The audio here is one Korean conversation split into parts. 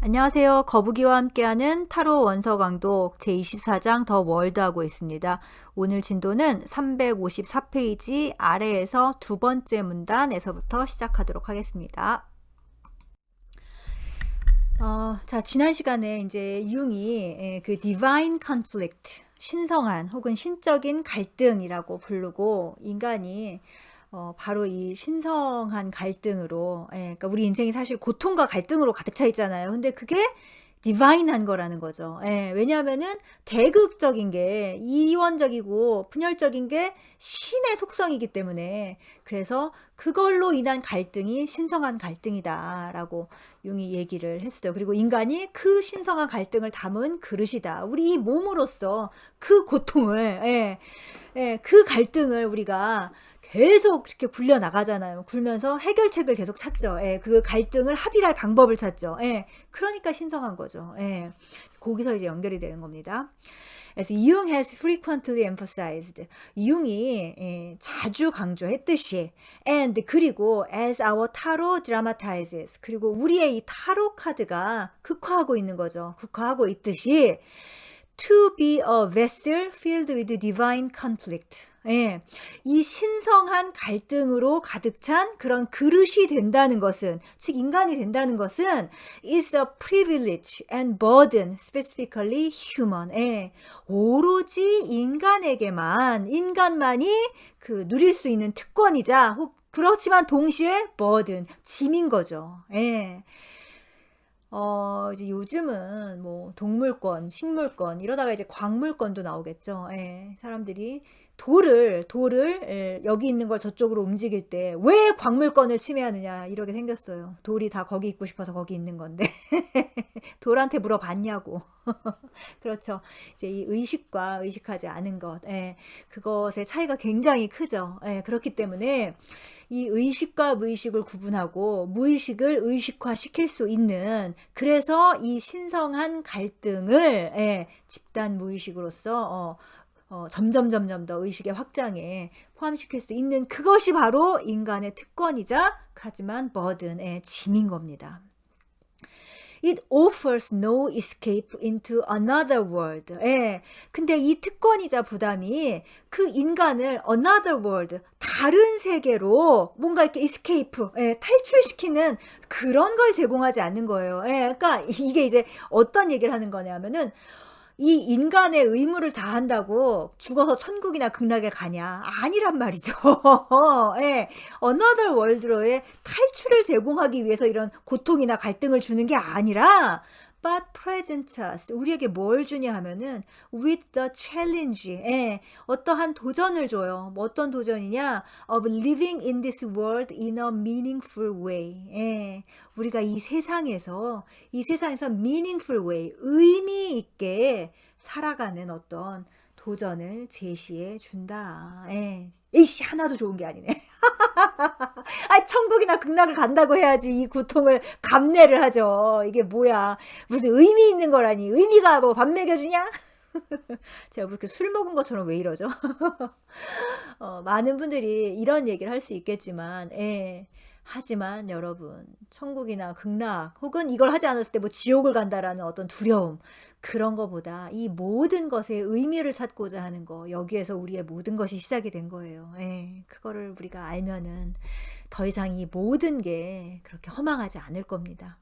안녕하세요. 거북이와 함께하는 타로 원서 강독 제24장 더 월드 하고 있습니다. 오늘 진도는 354페이지 아래에서 두 번째 문단에서부터 시작하도록 하겠습니다. 자, 지난 시간에 이제 융이 그 divine conflict, 신성한 혹은 신적인 갈등이라고 부르고 인간이 바로 이 신성한 갈등으로, 그러니까 우리 인생이 사실 고통과 갈등으로 가득 차 있잖아요. 근데 그게 디바인한 거라는 거죠. 왜냐하면은 대극적인 게 이원적이고 분열적인 게 신의 속성이기 때문에 그래서 그걸로 인한 갈등이 신성한 갈등이다라고 융이 얘기를 했어요. 그리고 인간이 그 신성한 갈등을 담은 그릇이다. 우리 이 몸으로서 그 고통을, 그 갈등을 우리가 계속 이렇게 굴려 나가잖아요. 굴면서 해결책을 계속 찾죠. 그 갈등을 합의할 방법을 찾죠. 그러니까 신성한 거죠. 거기서 이제 연결이 되는 겁니다. As Jung has frequently emphasized, 융이 자주 강조했듯이, and 그리고 as our tarot dramatizes, 그리고 우리의 이 타로 카드가 극화하고 있는 거죠. 극화하고 있듯이, to be a vessel filled with divine conflict. 이 신성한 갈등으로 가득 찬 그런 그릇이 된다는 것은, 즉 인간이 된다는 것은 is a privilege and burden specifically human. 오로지 인간만이 그 누릴 수 있는 특권이자 그렇지만 동시에 burden, 짐인 거죠. 이제 요즘은 뭐 동물권, 식물권 이러다가 이제 광물권도 나오겠죠. 사람들이 돌을 여기 있는 걸 저쪽으로 움직일 때 왜 광물권을 침해하느냐 이렇게 생겼어요. 돌이 다 거기 있고 싶어서 거기 있는 건데 돌한테 물어봤냐고. 그렇죠. 이제 이 의식과 의식하지 않은 것, 그것의 차이가 굉장히 크죠. 그렇기 때문에 이 의식과 무의식을 구분하고 무의식을 의식화시킬 수 있는, 그래서 이 신성한 갈등을 집단 무의식으로서 점점 더 의식의 확장에 포함시킬 수 있는 그것이 바로 인간의 특권이자 하지만 버든의 짐인 겁니다. It offers no escape into another world. 근데 이 특권이자 부담이 그 인간을 another world, 다른 세계로 뭔가 이렇게 escape, 탈출시키는 그런 걸 제공하지 않는 거예요. 그러니까 이게 이제 어떤 얘기를 하는 거냐면은 이 인간의 의무를 다한다고 죽어서 천국이나 극락에 가냐? 아니란 말이죠. Another world로의 탈출을 제공하기 위해서 이런 고통이나 갈등을 주는 게 아니라 but present us, 우리에게 뭘 주냐 하면은 with the challenge, 어떠한 도전을 줘요. 뭐 어떤 도전이냐? of living in this world in a meaningful way. 우리가 이 세상에서 meaningful way, 의미 있게 살아가는 어떤 도전을 제시해 준다. 이씨 하나도 좋은 게 아니네. 천국이나 극락을 간다고 해야지 이 고통을 감내를 하죠. 이게 뭐야? 무슨 의미 있는 거라니? 의미가 뭐 밥 먹여주냐? 제가 그렇게 술 먹은 것처럼 왜 이러죠? 많은 분들이 이런 얘기를 할 수 있겠지만, 하지만 여러분, 천국이나 극락 혹은 이걸 하지 않았을 때 뭐 지옥을 간다라는 어떤 두려움, 그런 거보다 이 모든 것에 의미를 찾고자 하는 거, 여기에서 우리의 모든 것이 시작이 된 거예요. 그거를 우리가 알면은 더 이상 이 모든 게 그렇게 허망하지 않을 겁니다.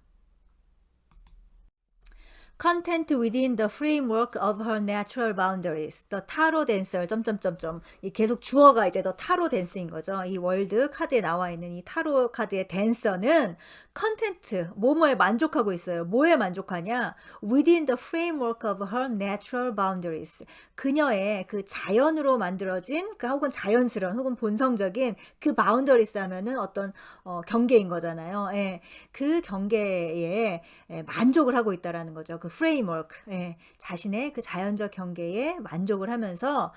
Content within the framework of her natural boundaries. The tarot dancer. 이 계속 주어가 이제 the tarot dance인 거죠. 이 월드 카드에 나와 있는 이 타로 카드의 댄서는 컨텐트, 뭐뭐에 만족하고 있어요. 뭐에 만족하냐? Within the framework of her natural boundaries. 그녀의 그 자연으로 만들어진, 그 혹은 자연스러운, 혹은 본성적인 그 boundaries 하면은 어떤 경계인 거잖아요. 그 경계에 만족을 하고 있다라는 거죠. 그 framework, 자신의 그 자연적 경계에 만족을 하면서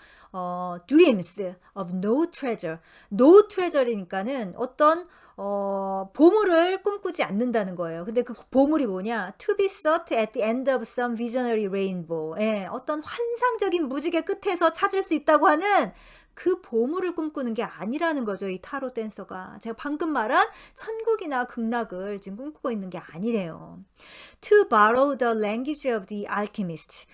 dreams of no treasure. no treasure이니까는 어떤 보물을 꿈꾸지 않는다는 거예요. 근데 그 보물이 뭐냐? To be sought at the end of some visionary rainbow. 어떤 환상적인 무지개 끝에서 찾을 수 있다고 하는 그 보물을 꿈꾸는 게 아니라는 거죠. 이 타로 댄서가. 제가 방금 말한 천국이나 극락을 지금 꿈꾸고 있는 게 아니래요. To borrow the language of the alchemists.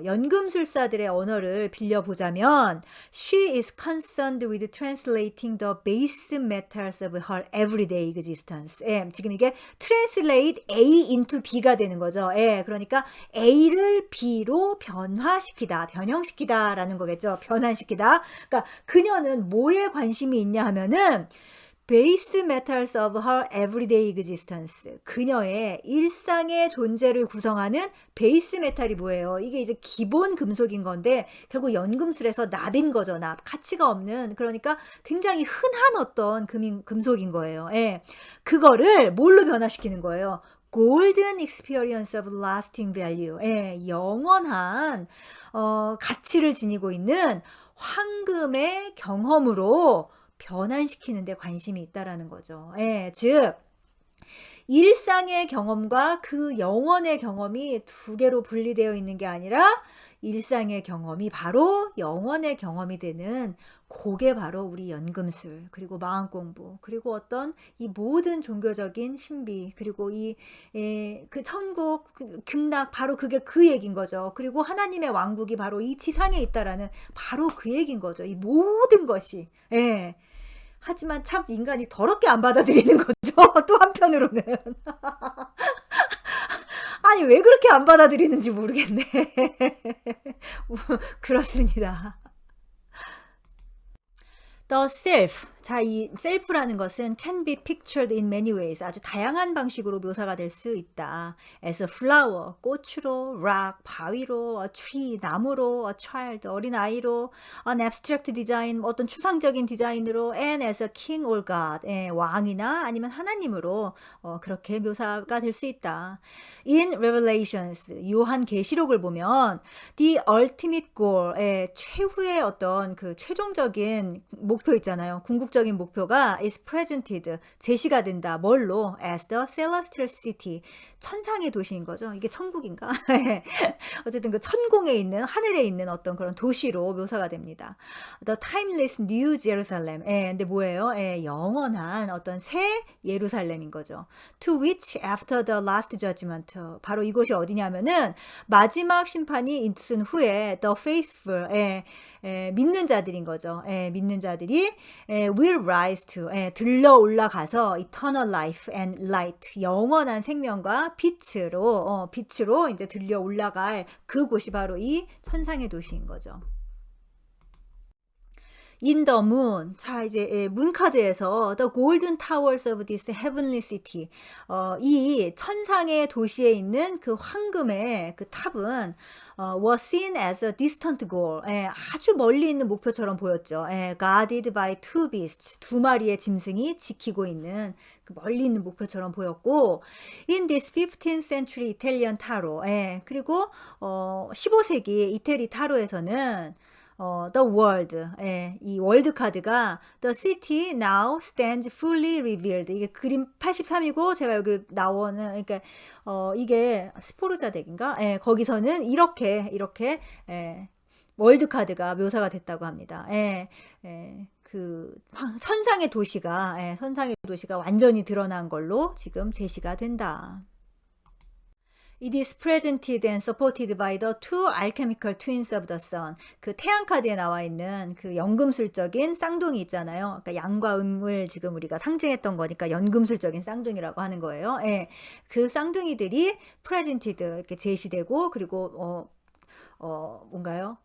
연금술사들의 언어를 빌려보자면 She is concerned with translating the base metals of her everyday existence. 예, 지금 이게 translate A into B가 되는 거죠. 예, 그러니까 A를 B로 변형시키다 라는 거겠죠. 변환시키다. 그러니까 그녀는 뭐에 관심이 있냐 하면은 base metals of her everyday existence. 그녀의 일상의 존재를 구성하는 베이스 메탈이 뭐예요? 이게 이제 기본 금속인 건데 결국 연금술에서 납인 거죠. 납. 가치가 없는 그러니까 굉장히 흔한 어떤 금속인 거예요. 예. 그거를 뭘로 변화시키는 거예요? golden experience of lasting value. 예, 영원한 가치를 지니고 있는 황금의 경험으로 변환시키는 데 관심이 있다라는 거죠. 예, 즉 일상의 경험과 그 영원의 경험이 두 개로 분리되어 있는 게 아니라 일상의 경험이 바로 영원의 경험이 되는 그게 바로 우리 연금술 그리고 마음공부 그리고 어떤 이 모든 종교적인 신비 그리고 그 천국 그 극락 바로 그게 그 얘기인 거죠. 그리고 하나님의 왕국이 바로 이 지상에 있다라는 바로 그 얘기인 거죠. 이 모든 것이. 예. 하지만 참 인간이 더럽게 안 받아들이는 거죠. 또 한편으로는. 아니 왜 그렇게 안 받아들이는지 모르겠네. 그렇습니다. The self. 자, 이 self라는 것은 can be pictured in many ways. 아주 다양한 방식으로 묘사가 될 수 있다. As a flower, 꽃으로, rock, 바위로, a tree, 나무로, a child, 어린아이로, an abstract design, 어떤 추상적인 디자인으로, and as a king or god, 왕이나 아니면 하나님으로 그렇게 묘사가 될 수 있다. In Revelations, 요한계시록을 보면 the ultimate goal, 최후의 어떤 그 최종적인 목표 있잖아요. 궁극적인 목표가 is presented, 제시가 된다. 뭘로? As the celestial city, 천상의 도시인 거죠. 이게 천국인가? 어쨌든 그 천공에 있는 하늘에 있는 어떤 그런 도시로 묘사가 됩니다. The timeless new Jerusalem. 근데 뭐예요? 영원한 어떤 새 예루살렘인 거죠. To which after the last judgment, 바로 이곳이 어디냐면은 마지막 심판이 있은 후에 the faithful, 믿는 자들인 거죠. 믿는 자들이 will rise to, 들러 올라가서 eternal life and light, 영원한 생명과 빛으로 이제 들려 올라갈 그곳이 바로 이 천상의 도시인 거죠. In the moon. 자, 이제 문카드에서 the golden towers of this heavenly city. 이 천상의 도시에 있는 그 황금의 그 탑은 was seen as a distant goal. 아주 멀리 있는 목표처럼 보였죠. guarded by two beasts. 두 마리의 짐승이 지키고 있는 그 멀리 있는 목표처럼 보였고, in this 15th century Italian tarot. 그리고 15세기 이태리 타로에서는 the world, 이 월드 카드가 the city now stands fully revealed. 이게 그림 83이고 제가 여기 나오는 그러니까 이게 스포르자 덱인가? 거기서는 이렇게 월드 카드가 묘사가 됐다고 합니다. 그 천상의 도시가 완전히 드러난 걸로 지금 제시가 된다. It is presented and supported by the two alchemical twins of the sun. 그 태양 카드에 나와 있는 그 연금술적인 쌍둥이 있잖아요. 그러니까 양과 음을 지금 우리가 상징했던 거니까 연금술적인 쌍둥이라고 하는 거예요. 그 쌍둥이들이 presented 이렇게 제시되고 그리고 뭔가요?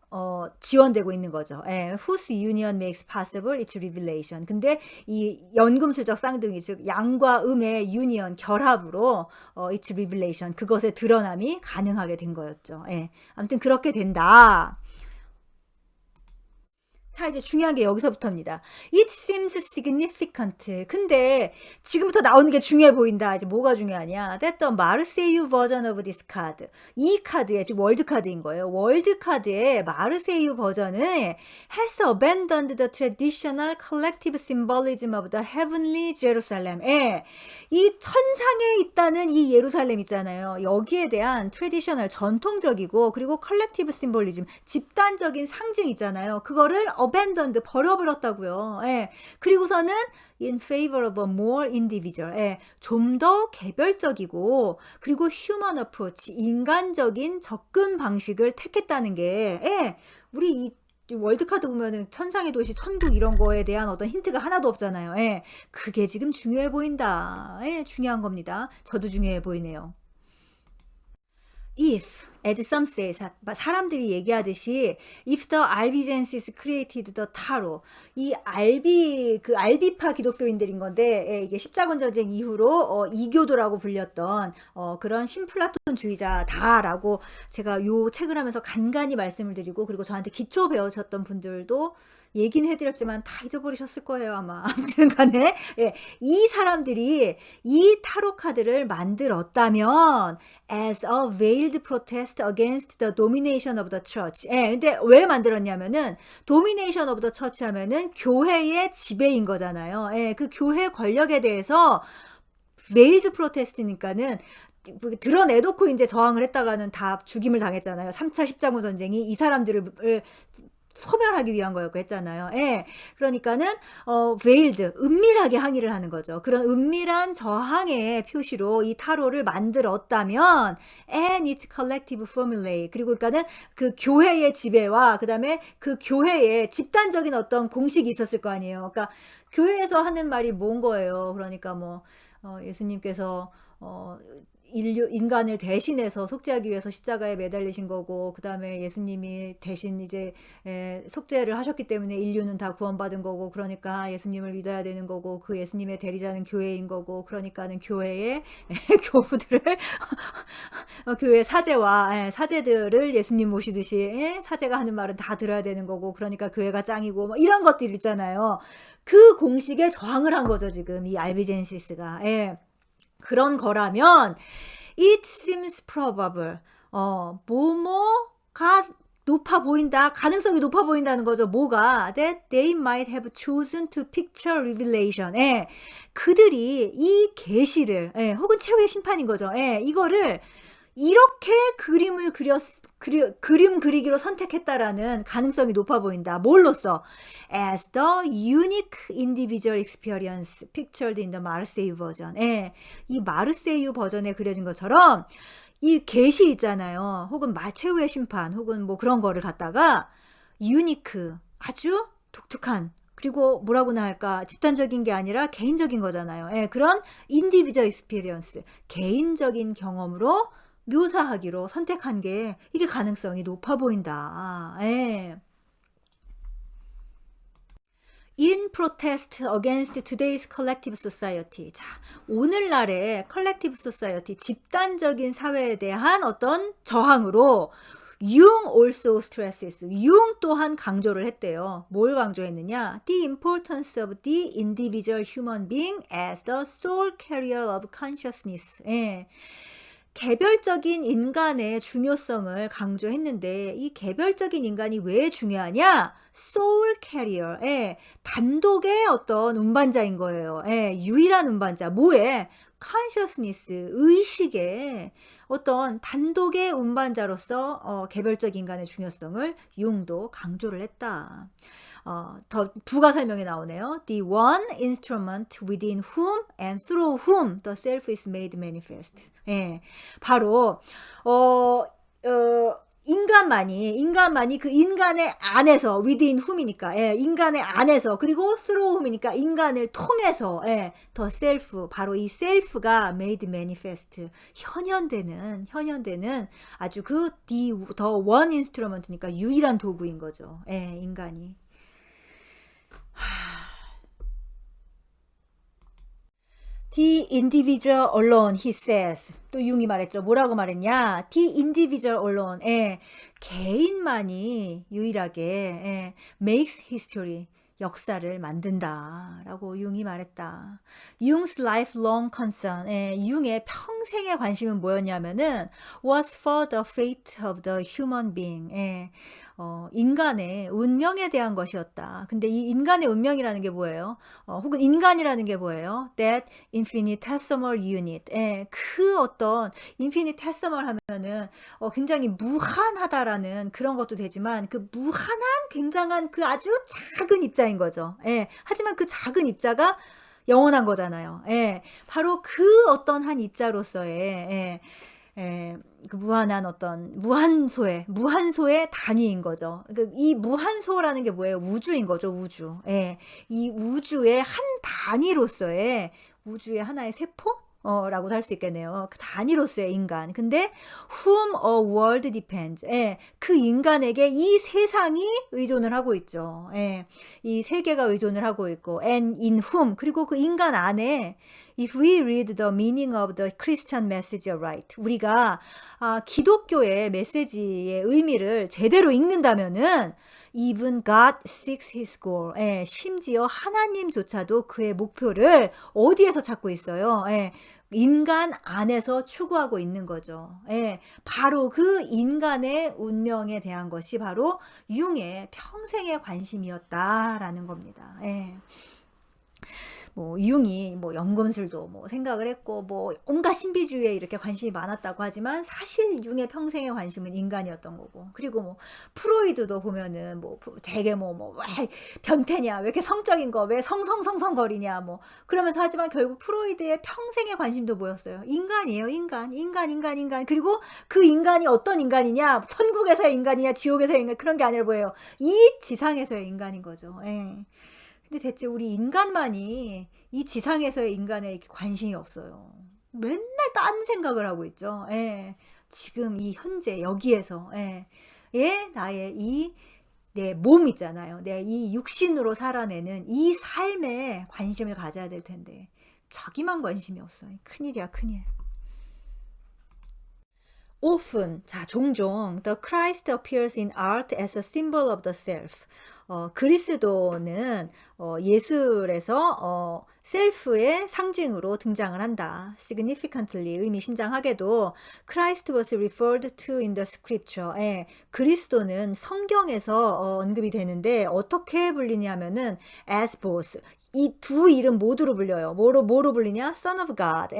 지원되고 있는 거죠. Whose union makes possible its revelation. 근데 이 연금술적 쌍둥이, 즉 양과 음의 유니언, 결합으로 its revelation, 그것의 드러남이 가능하게 된 거였죠. 아무튼 그렇게 된다. 자, 이제 중요한 게 여기서부터입니다. It seems significant. 근데 지금부터 나오는 게 중요해 보인다. 이제 뭐가 중요하냐? That the Marseille version of this card. 이 카드에, 지금 월드 카드인 거예요. 월드 카드의 마르세유 버전은 has abandoned the traditional collective symbolism of the heavenly Jerusalem. 이 천상에 있다는 이 예루살렘 있잖아요. 여기에 대한 트레디셔널, 전통적이고 그리고 컬렉티브 심볼리즘, 집단적인 상징 있잖아요. 그거를 abandoned, 버려버렸다고요. 예. 그리고서는 in favor of a more individual, 예. 좀 더 개별적이고 그리고 human approach, 인간적인 접근 방식을 택했다는 게, 예. 우리 이 월드카드 보면은 천상의 도시, 천국 이런 거에 대한 어떤 힌트가 하나도 없잖아요. 예. 그게 지금 중요해 보인다. 예, 중요한 겁니다. 저도 중요해 보이네요. If, as some say, 사람들이 얘기하듯이 if the Albigenses created the tarot, 이 알비파 기독교인들인 건데, 예, 이게 십자군 전쟁 이후로 이교도라고 불렸던 그런 신플라톤주의자다라고 제가 요 책을 하면서 간간히 말씀을 드리고, 그리고 저한테 기초 배우셨던 분들도 얘기는 해드렸지만 다 잊어버리셨을 거예요, 아마. 아무튼 간에, 예, 이 사람들이 이 타로 카드를 만들었다면 as a veiled protest against the domination of the church. 예, 근데 왜 만들었냐면은 domination of the church 하면은 교회의 지배인 거잖아요. 예, 그 교회 권력에 대해서 veiled protest니까는 드러내놓고 이제 저항을 했다가는 다 죽임을 당했잖아요. 3차 십자군 전쟁이 이 사람들을 소멸하기 위한 거였고 했잖아요. 예. 그러니까는 veiled, 은밀하게 항의를 하는 거죠. 그런 은밀한 저항의 표시로 이 타로를 만들었다면 and its collective formulae, 그리고 그러니까는 그 교회의 지배와 그다음에 그 교회의 집단적인 어떤 공식이 있었을 거 아니에요. 그러니까 교회에서 하는 말이 뭔 거예요. 그러니까 뭐 예수님께서 인간을 대신해서 속죄하기 위해서 십자가에 매달리신 거고, 그 다음에 예수님이 대신 이제 속죄를 하셨기 때문에 인류는 다 구원받은 거고, 그러니까 예수님을 믿어야 되는 거고, 그 예수님의 대리자는 교회인 거고, 그러니까는 교회의 교우들을 교회 사제와 사제들을 예수님 모시듯이 사제가 하는 말은 다 들어야 되는 거고, 그러니까 교회가 짱이고 뭐 이런 것들 있잖아요. 그 공식에 저항을 한 거죠, 지금 이 알비젠시스가. 예. 그런 거라면 it seems probable, 뭐뭐가 높아 보인다, 가능성이 높아 보인다는 거죠. 뭐가? That they might have chosen to picture revelation. 예, 그들이 이 계시를, 예, 혹은 최후의 심판인 거죠. 예, 이거를 이렇게 그림 그리기로 선택했다라는 가능성이 높아 보인다. 뭘로써? As the unique individual experience pictured in the 마르세유 버전. 예, 이 마르세유 버전에 그려진 것처럼 이 계시 있잖아요. 혹은 최후의 심판, 혹은 뭐 그런 거를 갖다가 유니크, 아주 독특한, 그리고 뭐라고나 할까, 집단적인 게 아니라 개인적인 거잖아요. 예, 그런 individual experience, 개인적인 경험으로 묘사하기로 선택한 게 이게 가능성이 높아 보인다. 예. In protest against today's collective society. 자, 오늘날의 collective society, 집단적인 사회에 대한 어떤 저항으로 Jung also stresses. Jung 또한 강조를 했대요. 뭘 강조했느냐? The importance of the individual human being as the sole carrier of consciousness. 예. 개별적인 인간의 중요성을 강조했는데, 이 개별적인 인간이 왜 중요하냐? soul carrier, 예, 단독의 어떤 운반자인 거예요. 예, 유일한 운반자. 뭐에? consciousness, 의식의 어떤 단독의 운반자로서 개별적 인간의 중요성을 융도 강조를 했다. 더 부가 설명이 나오네요. The one instrument within whom and through whom the self is made manifest. 예, 바로 인간만이 그 인간의 안에서, within whom이니까, 예, 인간의 안에서, 그리고 through whom이니까 인간을 통해서, 예, the self, 바로 이 self가 made manifest, 현현되는 아주 the one instrument니까 유일한 도구인 거죠. 예, 인간이. The individual alone, he says. 또 융이 말했죠. 뭐라고 말했냐? The individual alone. 예, 개인만이 유일하게, 예, makes history. 역사를 만든다라고 융이 말했다. 융's lifelong concern, 예, 융의 평생의 관심은 뭐였냐면은 was for the fate of the human being. 예, 인간의 운명에 대한 것이었다. 근데 이 인간의 운명이라는 게 뭐예요? 혹은 인간이라는 게 뭐예요? That infinitesimal unit. 예, 그 어떤 infinitesimal 하면은 굉장히 무한하다라는 그런 것도 되지만 그 무한한 굉장한 그 아주 작은 입자인 거죠. 예, 하지만 그 작은 입자가 영원한 거잖아요. 예, 바로 그 어떤 한 입자로서의 그 무한한 어떤 무한소의 단위인 거죠. 이 무한소라는 게 뭐예요? 우주인 거죠, 우주. 예, 이 우주의 한 단위로서의 우주의 하나의 세포? 라고도 할 수 있겠네요. 그 단위로서의 인간. 근데 whom a world depends. 예, 그 인간에게 이 세상이 의존을 하고 있죠. 예, 이 세계가 의존을 하고 있고 and in whom 그리고 그 인간 안에 if we read the meaning of the Christian message right 우리가 기독교의 메시지의 의미를 제대로 읽는다면은 even God seeks his goal. 예, 심지어 하나님조차도 그의 목표를 어디에서 찾고 있어요? 예, 인간 안에서 추구하고 있는 거죠. 예, 바로 그 인간의 운명에 대한 것이 바로 융의 평생의 관심이었다라는 겁니다. 예. 뭐 융이 뭐 연금술도 뭐 생각을 했고 뭐 온갖 신비주의에 이렇게 관심이 많았다고 하지만 사실 융의 평생의 관심은 인간이었던 거고 그리고 뭐 프로이드도 보면은 뭐 되게 왜 변태냐 왜 이렇게 성적인 거 왜 성성성성거리냐 뭐 그러면서 하지만 결국 프로이드의 평생의 관심도 뭐였어요? 인간이에요. 인간 그리고 그 인간이 어떤 인간이냐 천국에서의 인간이냐 지옥에서의 인간 그런 게 아니라 뭐예요? 이 지상에서의 인간인 거죠. 예. 근데 대체 우리 인간만이 이 지상에서의 인간에 이렇게 관심이 없어요. 맨날 딴 생각을 하고 있죠. 예. 지금 이 현재 여기에서 나의 이 내 몸 있잖아요. 내 이 육신으로 살아내는 이 삶에 관심을 가져야 될 텐데 자기만 관심이 없어. 큰일이야, 큰일. often, 종종 the Christ appears in art as a symbol of the self. 그리스도는 예술에서 셀프의 상징으로 등장을 한다. significantly 의미심장하게도 Christ was referred to in the scripture. 그리스도는 성경에서 언급이 되는데 어떻게 불리냐면은 as both. 이 두 이름 모두로 불려요. 뭐로 불리냐? Son of God.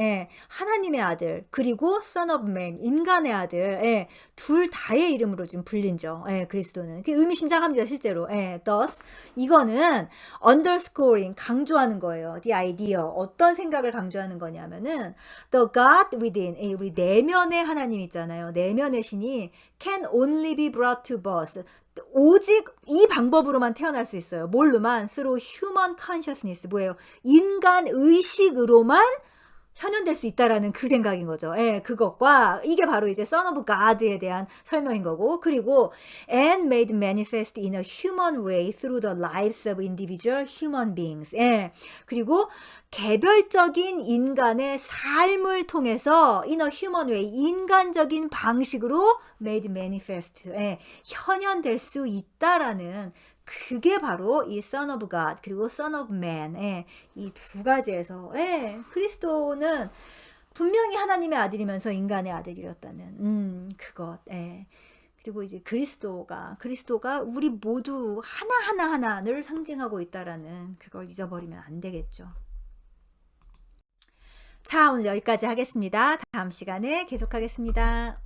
하나님의 아들. 그리고 Son of Man. 인간의 아들. 둘 다의 이름으로 지금 불린죠. 그리스도는. 의미심장합니다, 실제로. thus. 이거는 underscoring. 강조하는 거예요. The idea. 어떤 생각을 강조하는 거냐면은 the God within. 우리 내면의 하나님 있잖아요. 내면의 신이 can only be brought to birth. 오직 이 방법으로만 태어날 수 있어요. 뭘로만? through human consciousness. 뭐예요? 인간 의식으로만 현현될 수 있다라는 그 생각인 거죠. 그것과 이게 바로 이제 Son of God에 대한 설명인 거고 그리고 and made manifest in a human way through the lives of individual human beings. 그리고 개별적인 인간의 삶을 통해서 in a human way 인간적인 방식으로 made manifest. 현현될 수 있다라는 그게 바로 이 Son of God 그리고 Son of Man 이 두 가지에서 그리스도는 분명히 하나님의 아들이면서 인간의 아들이었다는 그것 그리고 이제 그리스도가 우리 모두 하나하나를 상징하고 있다라는 그걸 잊어버리면 안 되겠죠. 자, 오늘 여기까지 하겠습니다. 다음 시간에 계속하겠습니다.